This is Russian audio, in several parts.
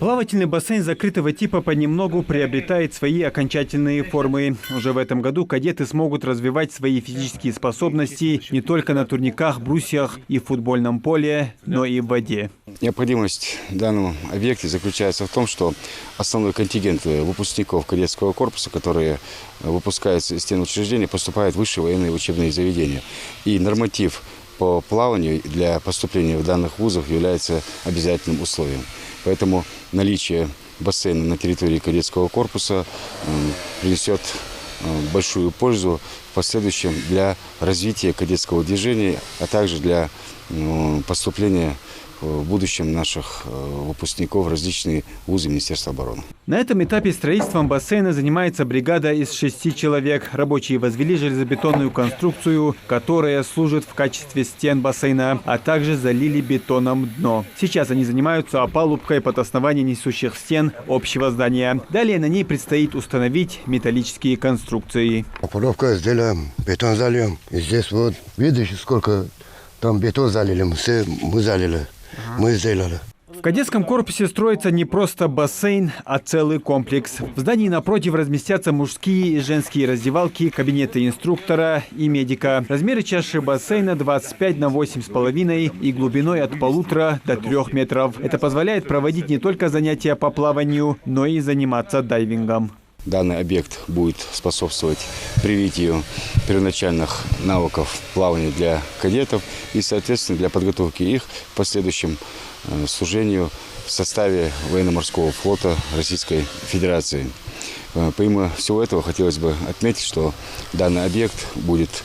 Плавательный бассейн закрытого типа понемногу приобретает свои окончательные формы. Уже в этом году кадеты смогут развивать свои физические способности не только на турниках, брусьях и футбольном поле, но и в воде. Необходимость в данном объекте заключается в том, что основной контингент выпускников кадетского корпуса, которые выпускаются из стен учреждения, поступают в высшие военные учебные заведения. И норматив по плаванию для поступления в данных вузов является обязательным условием. Поэтому наличие бассейна на территории кадетского корпуса принесет большую пользу в последующем для развития кадетского движения, а также для поступления в будущем наших выпускников в различные вузы Министерства обороны. На этом этапе строительством бассейна занимается бригада из 6 человек. Рабочие возвели железобетонную конструкцию, которая служит в качестве стен бассейна, а также залили бетоном дно. Сейчас они занимаются опалубкой под основание несущих стен общего здания. Далее на ней предстоит установить металлические конструкции. Опалубка сделаем, бетон зальем. И здесь вот видишь, сколько там бетон залили, мы залили. Мы сделали. В кадетском корпусе строится не просто бассейн, а целый комплекс. В здании напротив разместятся мужские и женские раздевалки, кабинеты инструктора и медика. Размеры чаши бассейна 25 на 8,5 и глубиной от 1,5 до 3 метров. Это позволяет проводить не только занятия по плаванию, но и заниматься дайвингом. Данный объект будет способствовать привитию первоначальных навыков плавания для кадетов и, соответственно, для подготовки их к последующему служению в составе военно-морского флота Российской Федерации. Помимо всего этого, хотелось бы отметить, что данный объект будет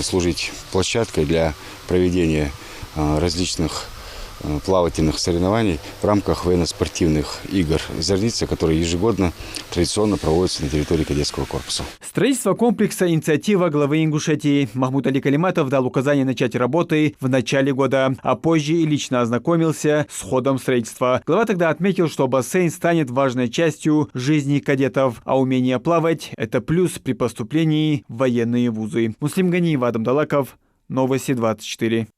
служить площадкой для проведения различных плавательных соревнований в рамках военно-спортивных игр «Зорница», которые ежегодно традиционно проводятся на территории кадетского корпуса. Строительство комплекса – инициатива главы Ингушетии. Махмуд Али Калиматов дал указание начать работы в начале года, а позже и лично ознакомился с ходом строительства. Глава тогда отметил, что бассейн станет важной частью жизни кадетов, а умение плавать – это плюс при поступлении в военные вузы. Муслим Ганиев, Адам Далаков, Новости 24.